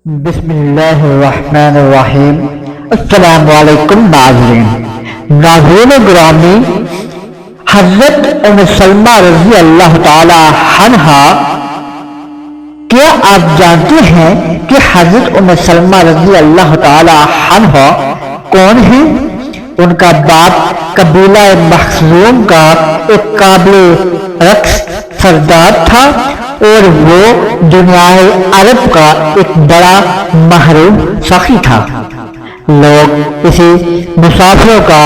بسم اللہ الرحمن الرحیم۔ السلام علیکم ناظرین گرامی، حضرت ام سلمہ رضی اللہ تعالی عنہا، کیا آپ جانتے ہیں کہ حضرت ام سلمہ رضی اللہ تعالی عنہا کون ہیں؟ ان کا باپ قبیلہ مخزوم کا ایک قابل رقص سردار تھا اور وہ دنیا عرب کا ایک بڑا محروم سخی تھا۔ لوگ اسے مسافروں کا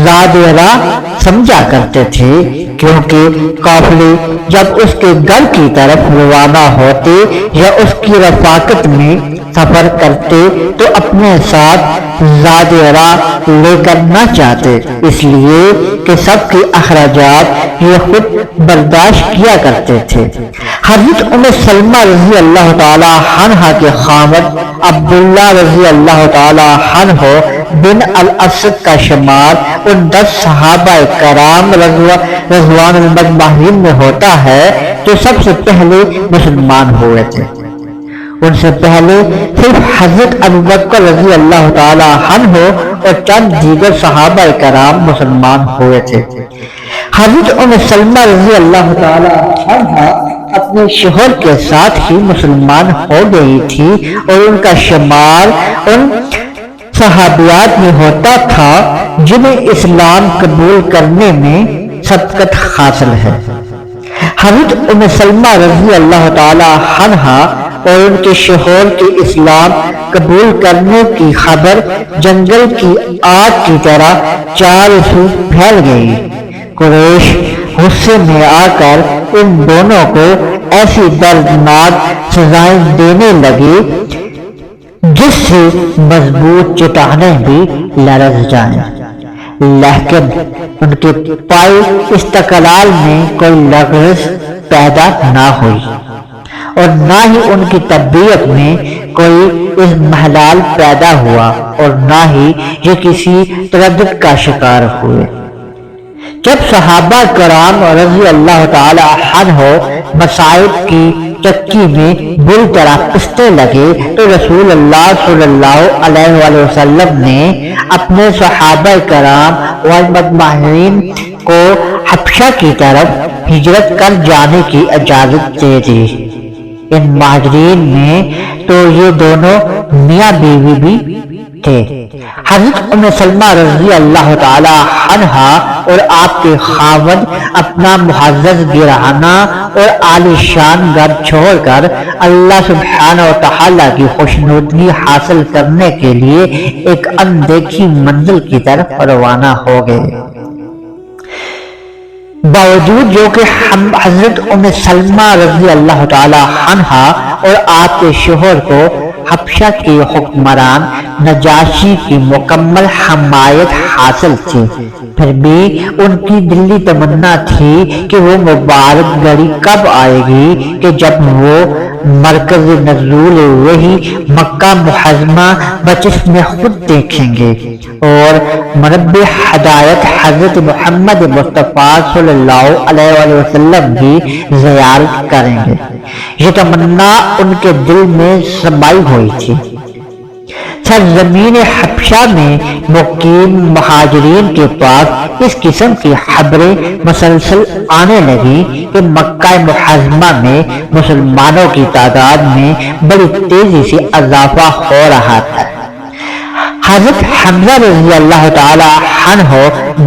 زاد راہ سمجھا کرتے تھے، کیونکہ قافلے جب اس کے گھر کی طرف روانہ ہوتے یا اس کی رفاقت میں سفر کرتے تو اپنے ساتھ زاد راہ لے کر نہ جاتے، اس لیے کہ سب کے اخراجات یہ خود برداشت کیا کرتے تھے۔ حضرت ام سلمہ رضی اللہ تعالی عنہا کے خاوند عبداللہ رضی اللہ تعالی عنہ بن الاسد کا شمار ان 10 صحابہ کرام رضوان المجمعین میں ہوتا ہے جو سب سے پہلے مسلمان ہوئے تھے۔ ان سے پہلے صرف حضرت ابوبکر رضی اللہ تعالی عنہ اور چند دیگر صحابہ کرام مسلمان ہوئے تھے۔ حضرت ام سلمہ رضی اللہ تعالی عنہ اپنے شوہر کے ساتھ ہی مسلمان ہو گئی تھی اور ان کا شمار ان صحابیات میں ہوتا تھا جنہیں اسلام قبول کرنے میں سبقت حاصل ہے۔ حضرت ام سلمہ رضی اللہ تعالی عنہا اور ان کے شوہر کے اسلام قبول کرنے کی خبر جنگل کی آگ کی طرح چاروں سو پھیل گئی۔ قریش غصے میں آ کر ان دونوں کو ایسی دردناک سزائیں دینے لگے جس سے مضبوط چٹانیں بھی لرز جائیں، لیکن ان کے پائے استقلال میں کوئی لغزش پیدا نہ ہوئی اور نہ ہی ان کی طبیعت میں کوئی اضمحلال پیدا ہوا اور نہ ہی یہ کسی تردد کا شکار ہوئے۔ جب صحابہ کرام رضی اللہ تعالی عنہ مصائب کی چکی میں بری طرح پستے لگے تو رسول اللہ صلی اللہ علیہ وآلہ وسلم نے اپنے صحابہ کرام والمجمعین کو حبشہ کی طرف ہجرت کر جانے کی اجازت دے دی۔ ان مہاجرین میں تو یہ دونوں میاں بیوی بھی تھے۔ حضرت ام سلمہ رضی اللہ تعالی عنہا اور آپ کے خاوند اپنا معزز گرہانہ اور عالی شان گھر چھوڑ کر اللہ سبحانہ و تعالی کی خوشنودگی حاصل کرنے کے لیے ایک اندیکھی منزل کی طرف روانہ ہو گئے۔ باوجود جو کہ حضرت ام سلمہ رضی اللہ تعالی عنہا اور آپ کے شوہر کو حبشہ کے حکمران نجاشی کی مکمل حمایت حاصل تھی، پھر بھی ان کی دلی تمنا تھی کہ وہ مبارک گھڑی کب آئے گی کہ جب وہ مرکز نزول وحی مکہ معظمہ بجسم خود دیکھیں گے اور منبع ہدایت حضرت محمد مصطفیٰ صلی اللہ علیہ وآلہ وسلم کی زیارت کریں گے۔ یہ تمنا ان کے دل میں سمائی ہوئی تھی۔ سرزمین حبشہ میں مقیم مہاجرین کے پاس اس قسم کی خبریں مسلسل آنے لگی کہ مکہ معظمہ میں مسلمانوں کی تعداد میں بڑی تیزی سے اضافہ ہو رہا تھا۔ حضرت حمزہ رضی اللہ تعالی عنہ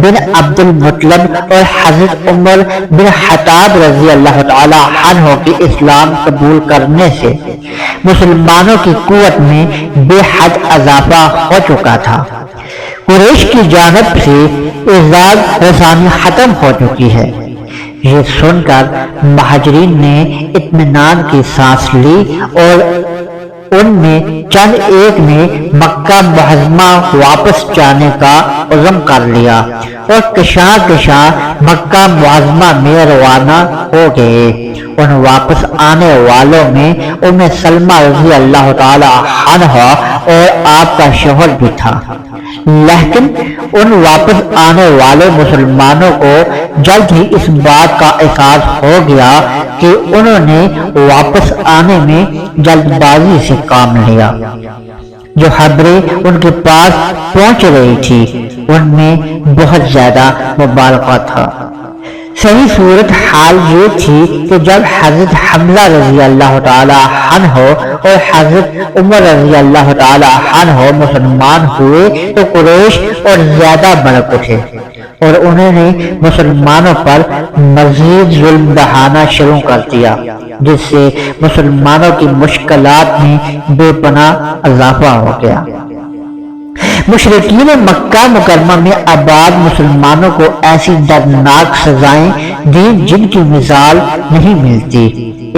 بن عبد المطلب اور حضرت عمر بن خطاب رضی اللہ تعالی عنہ کے اسلام قبول کرنے سے مسلمانوں کی قوت میں بے حد اضافہ ہو چکا تھا۔ قریش کی جانب سے اعزاز رسانی ختم ہو چکی ہے۔ یہ سن کر مہاجرین نے اطمینان کی سانس لی اور ان میں چند ایک نے مکہ معظمہ واپس جانے کا عزم کر لیا اور کشاں مکہ معظمہ میں روانہ ہو گئے۔ ان واپس آنے والوں میں ام سلمہ رضی اللہ تعالی عنہ اور آپ کا شوہر بھی تھا، لیکن ان واپس آنے والے مسلمانوں کو جلد ہی اس بات کا احساس ہو گیا کہ انہوں نے واپس آنے میں جلد بازی سے کام لیا۔ جو خبریں ان کے پاس پہنچ رہی تھی ان میں بہت زیادہ مبالغہ تھا۔ صحیح صورت حال یہ تھی کہ جب حضرت حمزہ رضی اللہ تعالی عنہ اور حضرت عمر رضی اللہ تعالی عنہ مسلمان ہوئے تو قریش اور زیادہ بڑک اٹھے اور انہوں نے مسلمانوں پر مزید ظلم ڈھانا شروع کر دیا، جس سے مسلمانوں کی مشکلات میں بے پناہ اضافہ ہو گیا۔ مشرکین مکہ مکرمہ میں آباد مسلمانوں کو ایسی دردناک سزائیں دیں جن کی مثال نہیں ملتی۔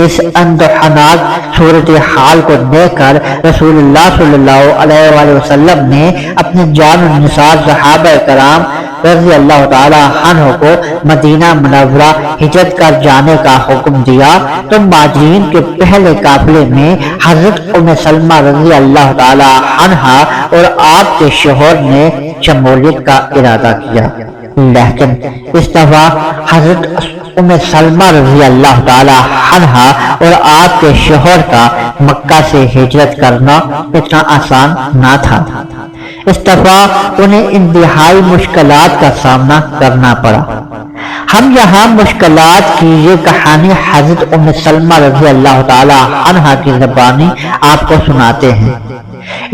اس اندوہناک صورتحال کو دیکھ کر رسول اللہ صلی اللہ علیہ وآلہ وسلم نے اپنے جان النثار صحابہ کرام رضی اللہ تعالی عنہ کو مدینہ منورہ ہجرت کر جانے کا حکم دیا تو مہاجرین کے پہلے قافلے میں حضرت ام سلمہ رضی اللہ تعالی عنہا اور آپ کے شوہر نے شمولیت کا ارادہ کیا، لیکن اس دفعہ حضرت ام سلمہ رضی اللہ تعالی عنہا اور آپ کے شوہر کا مکہ سے ہجرت کرنا اتنا آسان نہ تھا۔ اس دفعہ انہیں انتہائی مشکلات کا سامنا کرنا پڑا۔ ہم یہاں مشکلات کی یہ کہانی حضرت ام سلمہ رضی اللہ تعالی عنہا کی زبانی آپ کو سناتے ہیں،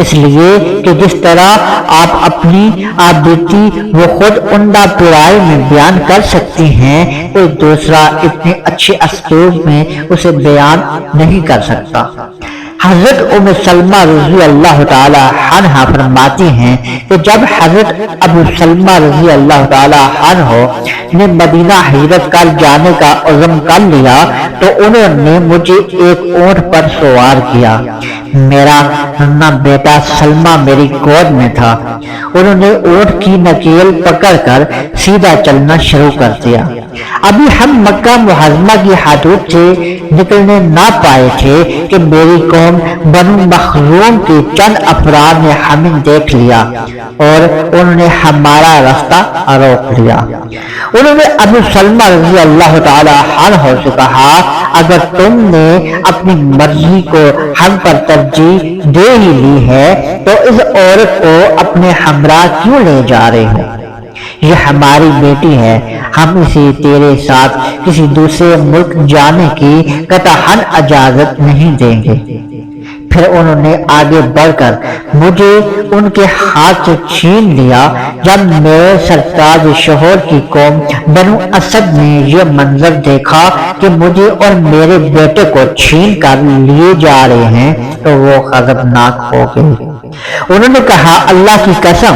اس لیے کہ جس طرح آپ اپنی بیتی وہ خود عمدہ پیرائی میں بیان کر سکتی ہیں، کوئی دوسرا اتنے اچھے اسلوب میں اسے بیان نہیں کر سکتا۔ حضرت ام سلمہ رضی اللہ تعالی عنہا فرماتی ہیں کہ جب حضرت ابو سلمہ رضی اللہ تعالی عنہ نے مدینہ ہجرت کر جانے کا عزم کر لیا تو انہوں نے مجھے ایک اونٹ پر سوار کیا۔ میرا ننھا بیٹا سلمہ میری گود میں تھا۔ انہوں نے اونٹ کی نکیل پکڑ کر سیدھا چلنا شروع کر دیا۔ ابھی ہم مکہ معظمہ کی حدود سے نکلنے نہ پائے تھے کہ میری قوم بنو مخزوم کے چند افراد نے ہمیں دیکھ لیا اور انہوں نے ہمارا راستہ روک لیا۔ انہوں نے ابو سلمہ رضی اللہ تعالی عنہ سے کہا، اگر تم نے اپنی مرضی کو ہم پر ترجیح دے ہی لی ہے تو اس عورت کو اپنے ہمراہ کیوں لے جا رہے ہو؟ یہ ہماری بیٹی ہے، ہم اسے تیرے ساتھ کسی دوسرے ملک جانے کی قطعاً اجازت نہیں دیں گے۔ پھر انہوں نے آگے بڑھ کر مجھے ان کے ہاتھ سے چھین لیا۔ جب میرے سرتاج شوہر کی قوم بنو اسد نے یہ منظر دیکھا کہ مجھے اور میرے بیٹے کو چھین کر لیے جا رہے ہیں تو وہ غضبناک ہو گئے۔ انہوں نے کہا، اللہ کی قسم،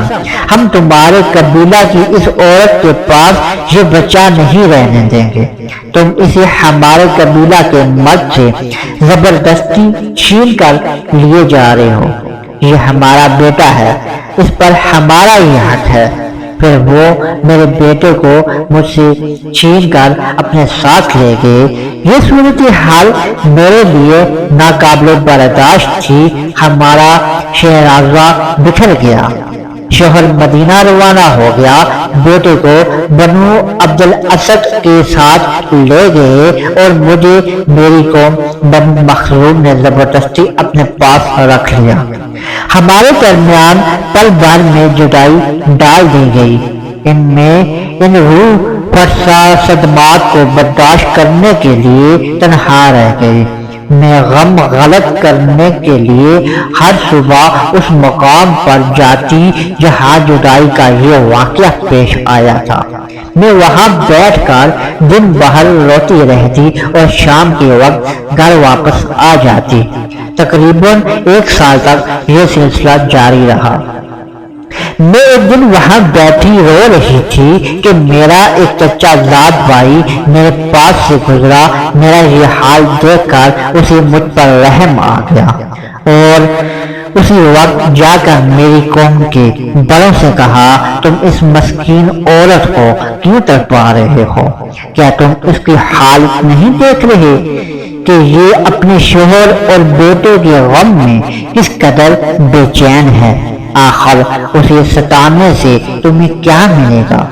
ہم تمہارے قبیلہ کی اس عورت کے پاس یہ بچہ نہیں رہنے دیں گے۔ تم اسے ہمارے قبیلہ کے مرد سے زبردستی چھین کر لیے جا رہے ہو۔ یہ ہمارا بیٹا ہے، اس پر ہمارا ہی حق ہے۔ پھر وہ میرے بیٹے کو مجھ سے چھین کر اپنے ساتھ لے گئے۔ یہ صورتحال میرے لیے ناقابل برداشت تھی۔ ہمارا شہرازہ بکھر گیا، شوہر مدینہ روانہ ہو گیا، بیٹے کو بنو عبد الاسد کے ساتھ لے گئے اور مجھے میری قوم بنو مخزوم نے زبردستی اپنے پاس رکھ لیا۔ ہمارے درمیان پل بھر میں جدائی ڈال دی گئی۔ ان روح فرسا صدمات کو برداشت کرنے کے لیے تنہا رہ گئے۔ میں غم غلط کرنے کے لیے ہر صبح اس مقام پر جاتی جہاں جدائی کا یہ واقعہ پیش آیا تھا۔ میں وہاں بیٹھ کر دن بھر روتی رہتی اور شام کے وقت گھر واپس آ جاتی۔ تقریباً 1 سال تک یہ سلسلہ جاری رہا۔ میں ایک دن وہاں بیٹھی رو رہی تھی کہ میرا ایک چچا زاد بھائی میرے پاس سے گزرا۔ میرا یہ حال دیکھ کر اسے مجھ پر رحم آ گیا اور اسی وقت جا کر میری قوم کے بڑوں سے کہا تم اس مسکین عورت کو کیوں تڑپا رہے ہو؟ کیا تم اس کی حالت نہیں دیکھ رہے کہ یہ اپنے شوہر اور بیٹے کے غم میں کس قدر بے چین ہے؟ آخر اسے ستانے سے تمہیں کیا ملے گا؟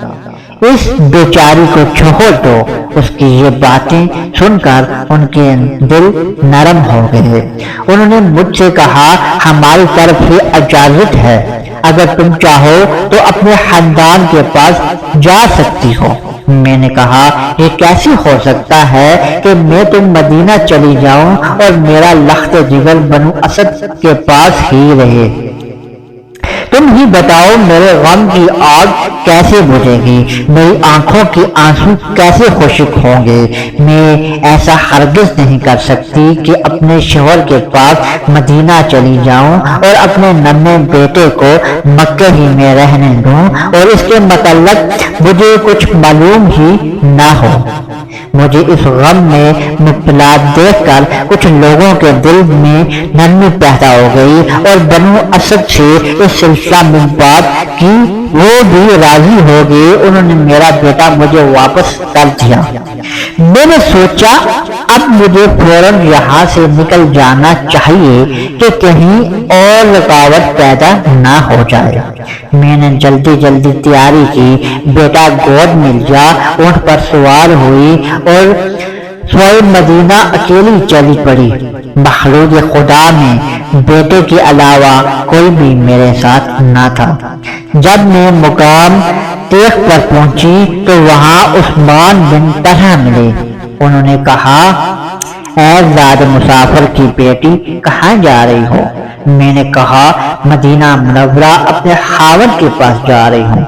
اس بیچاری کو چھوڑ دو۔ اس کی یہ باتیں سن کر ان کے دل نرم ہو گئے۔ انہوں نے مجھ سے کہا ہماری طرف سے اجازت ہے، اگر تم چاہو تو اپنے خاندان کے پاس جا سکتی ہو۔ میں نے کہا یہ کیسے ہو سکتا ہے کہ میں تم مدینہ چلی جاؤں اور میرا لخت جگر بنو اسد کے پاس ہی رہے؟ تم ہی بتاؤ میرے غم کی آگ کیسے بجھے گی، میری آنکھوں کے آنسو کیسے خشک ہوں گے؟ میں ایسا ہرگز نہیں کر سکتی کہ اپنے شوہر کے پاس مدینہ چلی جاؤں اور اپنے ننھے بیٹے کو مکہ ہی میں رہنے دوں اور اس کے متعلق مجھے کچھ معلوم ہی نہ ہو۔ مجھے اس غم میں مبتلا دیکھ کر کچھ لوگوں کے دل میں نرمی پیدا ہو گئی اور بنو اسد سے اس سلسلہ میں بات کی، وہ بھی راضی ہو گئے۔ انہوں نے میرا بیٹا مجھے واپس کر دیا۔ میں نے سوچا اب مجھے فوراً یہاں سے نکل جانا چاہیے کہ کہیں اور رکاوٹ پیدا نہ ہو جائے۔ میں نے جلدی تیاری کی، بیٹا گود میں لیا، اونٹ پر سوار ہوئی اور سوئے مدینہ اکیلی چلی پڑی۔ مخلوق خدا میں بیٹے کے علاوہ کوئی بھی میرے ساتھ نہ تھا۔ جب میں مقام تیغ پر پہنچی تو وہاں عثمان بن طلحہ ملے۔ انہوں نے کہا اے زاد مسافر کی بیٹی کہاں جا رہی ہو؟ میں نے کہا مدینہ منورہ اپنے خاوند کے پاس جا رہی ہوں۔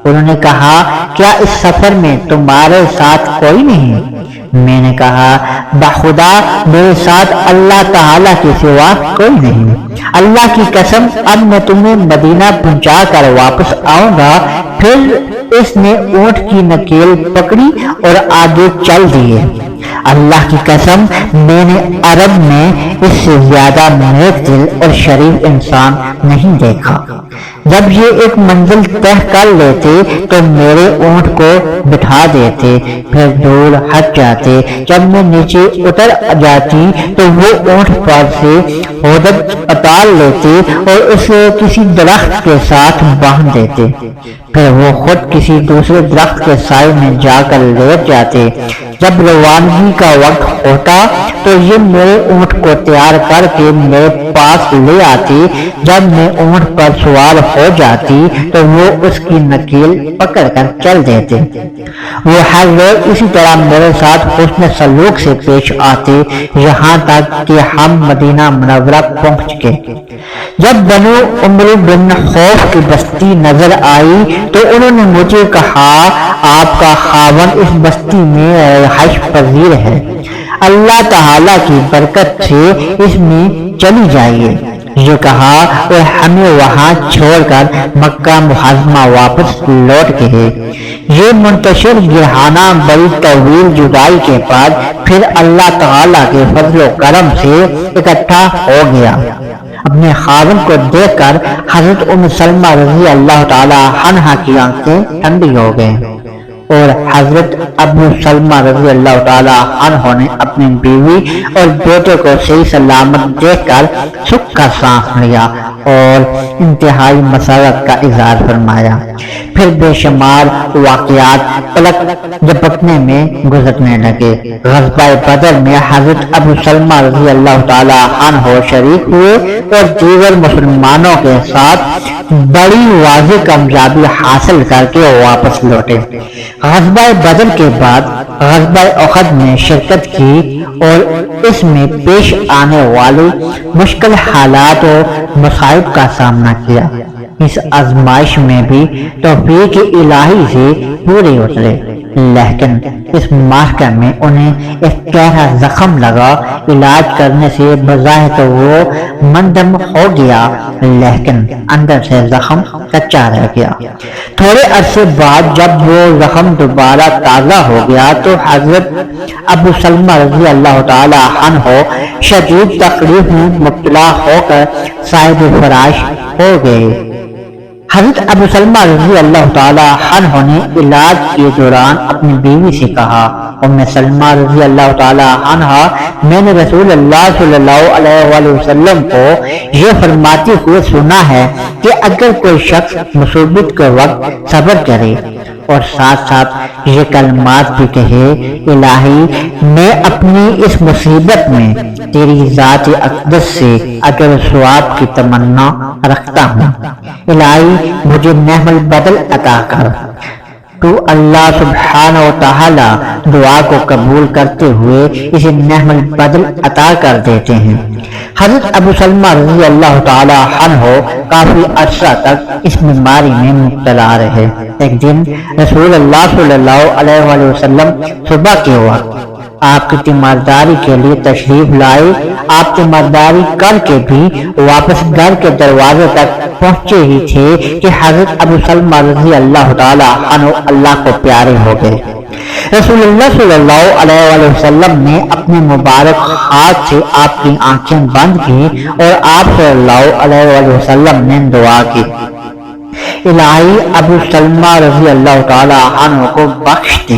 انہوں نے کہا کیا اس سفر میں تمہارے ساتھ کوئی نہیں؟ میں نے کہا بخدا میرے ساتھ اللہ تعالیٰ کے سوا کوئی نہیں۔ اللہ کی قسم اب میں تمہیں مدینہ پہنچا کر واپس آؤں گا۔ پھر اس نے اونٹ کی نکیل پکڑی اور آگے چل دیے۔ اللہ کی قسم میں نے عرب میں اس سے زیادہ نیک دل اور شریف انسان نہیں دیکھا۔ جب یہ ایک منزل طے کر لیتے تو میرے اونٹ کو بٹھا دیتے، پھر دور ہٹ جاتے۔ جب میں نیچے اتر جاتی تو وہ اونٹ پر سے عہدت اتار لیتے اور اسے کسی درخت کے ساتھ باندھ دیتے، پھر وہ خود کسی دوسرے درخت کے سائے میں جا کر لیٹ جاتے۔ جب روانگی کا وقت ہوتا تو یہ میرے اونٹ کو تیار کر کے میرے پاس لے آتے۔ جب میں اونٹ پر سوار ہو جاتی تو وہ اس کی نکیل پکڑ کر چل دیتے۔ وہ ہر روز اسی طرح میرے ساتھ حسن سلوک سے پیش آتے یہاں تک کہ ہم مدینہ منورہ پہنچ گئے۔ جب بنو عمرو بن خوف کی بستی نظر آئی تو انہوں نے مجھے کہا آپ کا خاوند اس بستی میں رہائش پذیر ہے، اللہ تعالیٰ کی برکت سے اس میں چلی جائیے۔ یہ کہا اور ہمیں وہاں چھوڑ کر مکہ معظمہ واپس لوٹ گئے۔ یہ منتشر گرہانہ بڑی طویل جدائی کے بعد پھر اللہ تعالیٰ کے فضل و کرم سے اکٹھا ہو گیا۔ اپنے خاوند کو دیکھ کر حضرت ام سلمہ رضی اللہ تعالی عنہا کی آنکھیں ٹھنڈی ہو گئیں اور حضرت ابو سلمہ رضی اللہ تعالی عنہ نے اپنی بیوی اور بیٹے کو صحیح سلامت دیکھ کر سکھ کا سانس لیا اور انتہائی مسرت کا اظہار فرمایا۔ پھر بے شمار واقعات پلک جھپکنے میں گزرنے لگے۔ غزوہ بدر میں حضرت ابو سلمہ رضی اللہ تعالی عنہ شریک ہوئے اور دیگر مسلمانوں کے ساتھ بڑی واضح کامیابی حاصل کر کے واپس لوٹے۔ غزوہ بدر کے بعد غزوہ احد میں شرکت کی اور اس میں پیش آنے والے مشکل حالات اور مصائب کا سامنا کیا۔ اس آزمائش میں بھی توفیق الہی سے پورے اترے۔ لیکن اس معرکہ میں انہیں ایک گہرا زخم لگا۔ علاج کرنے سے بظاہر تو وہ مندم ہو گیا، لیکن اندر سے زخم کچا رہ گیا۔ تھوڑے عرصے بعد جب وہ زخم دوبارہ تازہ ہو گیا تو حضرت ابو سلمہ رضی اللہ تعالی عنہ شدید تکلیف میں مبتلا ہو کر صاحب فراش ہو گئے۔ حضرت ابو سلمہ رضی اللہ تعالی عنہ نے علاج کے دوران اپنی بیوی سے کہا، ام سلمہ رضی اللہ تعالی عنہ، میں نے رسول اللہ صلی اللہ علیہ وآلہ وسلم کو یہ فرماتے ہوئے سنا ہے کہ اگر کوئی شخص مصیبت کے وقت صبر کرے اور ساتھ ساتھ یہ کلمات بھی کہے، الہی میں اپنی اس مصیبت میں تیری ذات اقدس سے اجر و ثواب کی تمنا رکھتا ہوں، الہی مجھے نعم البدل عطا کر، تو اللہ سبحانہ و تعالی دعا کو قبول کرتے ہوئے اسے نعم البدل عطا کر دیتے ہیں۔ حضرت ابو سلمہ رضی اللہ تعالی عنہ کافی عرصہ تک اس بیماری میں مبتلا رہے۔ ایک دن رسول اللہ صلی اللہ علیہ وآلہ وسلم صبح کے وقت آپ کی تیمارداری کے لیے تشریف لائے۔ آپ تیمارداری کر کے بھی واپس گھر کے دروازے تک پہنچے ہی تھے کہ حضرت ابو سلمہ رضی اللہ تعالی عنہ اللہ کو پیارے ہو گئے۔ رسول اللہ صلی اللہ علیہ وآلہ وسلم نے اپنے مبارک ہاتھ سے آپ کی آنکھیں بند کی اور آپ صلی اللہ علیہ وآلہ وسلم نے دعا کی، الہی ابو سلمہ رضی اللہ تعالی عنہ کو بخش دے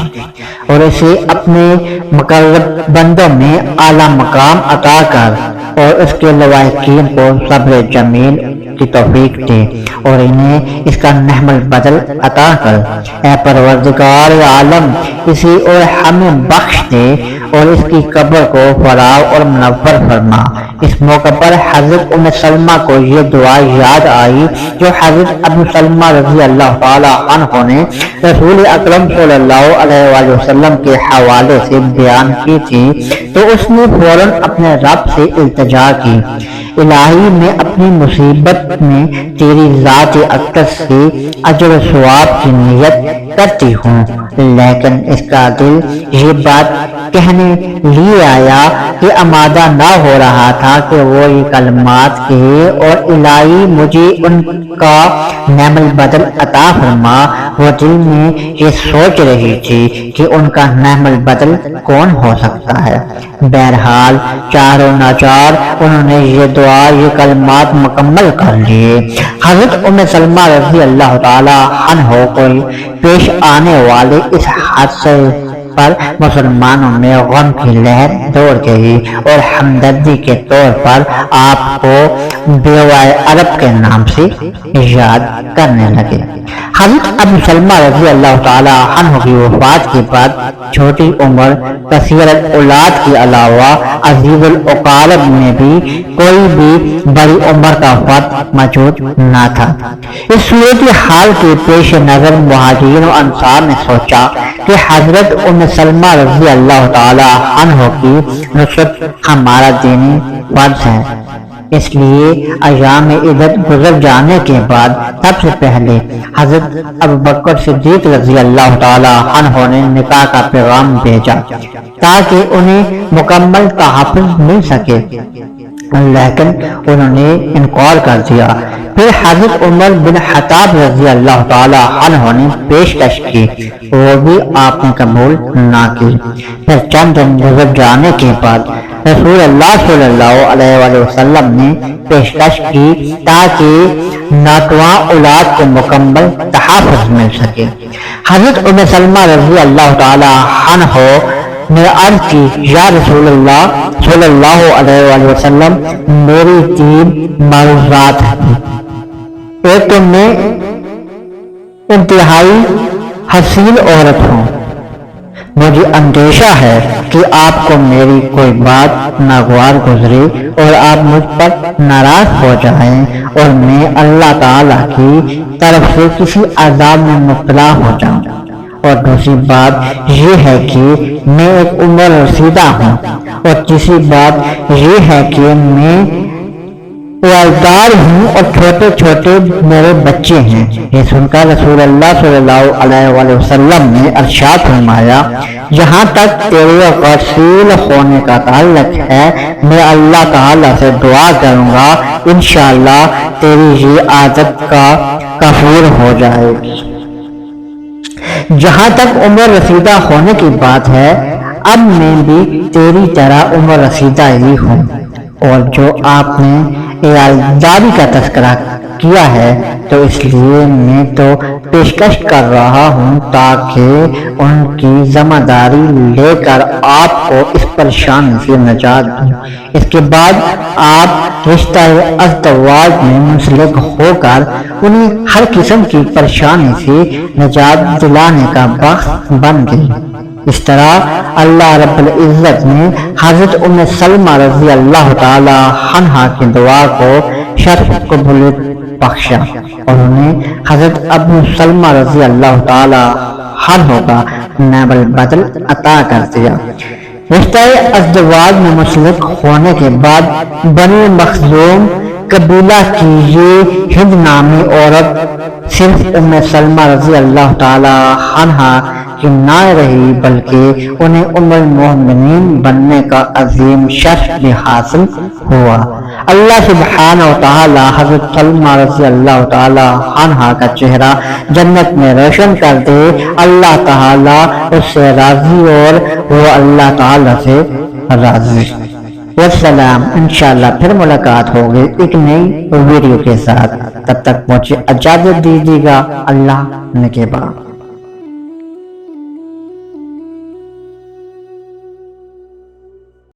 اور اسے اپنے مقرب بندوں میں اعلیٰ مقام عطا کر اور اس کے لواحقین کو صبر جمیل کی توفیق دے اور انہیں اس کا نعم البدل عطا کر۔ اے پروردگار عالم، اسے اور ہمیں بخش دے اور اس کی قبر کو فراغ اور منور فرما۔ اس موقع پر حضرت ام سلمہ کو یہ دعا یاد آئی جو حضرت ابو سلمہ رضی اللہ تعالی عنہ نے رسول اکرم صلی اللہ علیہ وآلہ وسلم کے حوالے سے بیان کی تھی، تو اس نے فوراً اپنے رب سے التجا کی، الہی میں اپنی مصیبت میں تیری ذات اقدس سے اجر و ثواب کی نیت کرتی ہوں، لیکن اس کا دل یہ بات کہنے لیے آیا کہ آمادہ نہ ہو رہا تھا کہ وہ یہ کلمات کہے اور الہی مجھے ان کا نعم البدل عطا فرما۔ وہ دل میں یہ سوچ رہی تھی کہ ان کا نعم البدل کون ہو سکتا ہے۔ بہرحال چاروں ناچار انہوں نے یہ دعا، یہ کلمات مکمل کر لیے۔ حضرت ام سلمہ رضی اللہ تعالی عنہ کو پیش آنے والے اس حادثے پر مسلمانوں میں غم کی لہر دوڑ گئی اور ہمدردی کے طور پر آپ کو بیوائے عرب کے نام سے یاد کرنے لگے۔ حضرت ابو سلمہ رضی اللہ تعالی عنہ کی وفات کے بعد چھوٹی عمر، کثیرت اولاد کے علاوہ عزیز الاقارب میں بھی کوئی بھی بڑی عمر کا فرد موجود نہ تھا۔ اس صورتحال کے پیش نظر مہاجرین و انصار نے سوچا کہ حضرت ام سلمہ رضی اللہ تعالی عنہ کی نصرت ہمارا دینی فرض ہے، اس لیے ایام عدت گزر جانے کے بعد سب سے پہلے حضرت ابوبکر صدیق رضی اللہ تعالی عنہ نے نکاح کا پیغام بھیجا تاکہ انہیں مکمل تحفظ مل سکے، لیکن انہوں نے انکار کر دیا۔ پھر حضرت عمر بن خطاب رضی اللہ تعالی عنہ نے پیشکش کی، وہ بھی آپ نے قبول نہ کی۔ پھر چند دن گزر جانے کے بعد رسول اللہ صلی اللہ علیہ وآلہ وسلم نے پیشکش کی تاکہ ناتواں اولاد کو مکمل تحفظ مل سکے۔ حضرت ام سلمہ رضی اللہ تعالی عنہ نے عرض کی، یا رسول اللہ صلی اللہ علیہ وآلہ وسلم، میری تین معروضات ہیں، ایک تو میں انتہائی حسین عورت ہوں، مجھے اندیشہ ہے کہ آپ کو میری کوئی بات ناگوار گزرے اور آپ مجھ پر ناراض ہو جائیں اور میں اللہ تعالیٰ کی طرف سے کسی عذاب میں مبتلا ہو جاؤں، اور دوسری بات یہ ہے کہ میں ایک عمر رسیدہ ہوں، اور تیسری بات یہ ہے کہ میں والدار ہوں اور چھوٹے چھوٹے میرے بچے ہیں۔ یہ سن کر رسول اللہ صلی اللہ علیہ وآلہ وسلم نے ارشاد فرمایا، جہاں تک تیرے غسیل ہونے کا تعلق ہے میں اللہ تعالیٰ سے دعا کروں گا انشاءاللہ تیری یہ عادت کا کفور ہو جائے گی۔ جہاں تک عمر رسیدہ ہونے کی بات ہے، اب میں بھی تیری طرح عمر رسیدہ ہی ہوں، اور جو آپ نے عیالداری کا تذکرہ کیا ہے تو اس لیے میں تو پیشکش کر رہا ہوں تاکہ ان کی ذمہ داری لے کر آپ کو اس پریشانی سے نجات دوں۔ اس کے بعد آپ رشتہ ازدواج میں منسلک ہو کر انہیں ہر قسم کی پریشانی سے نجات دلانے کا باعث بن گئی۔ اس طرح اللہ رب العزت نے حضرت ام سلمہ رضی اللہ تعالی عنہا کی دعا کو شرف قبولیت بخشا اور انہیں حضرت ابو سلمہ رضی اللہ تعالی عنہ کا نائب البدل عطا کر دیا۔ رشتہ ازدواج میں منسلک ہونے کے بعد بنی مخزوم قبیلہ کی یہ ہند نامی عورت صرف ام سلمہ رضی اللہ تعالی عنہا کی نہ رہی بلکہ انہیں ام المؤمنین بننے کا عظیم شرف بھی حاصل ہوا۔ اللہ سبحانہ و تعالی حضرت سلمہ رضی اللہ تعالی عنہا کا چہرہ جنت میں روشن کر دے۔ اللہ تعالی اس سے راضی اور وہ اللہ تعالی سے راضی۔ والسلام، انشاءاللہ پھر ملاقات ہوگی ایک نئی ویڈیو کے ساتھ، تب تک مجھے اجازت دیجیے گا۔ اللہ نگہبان۔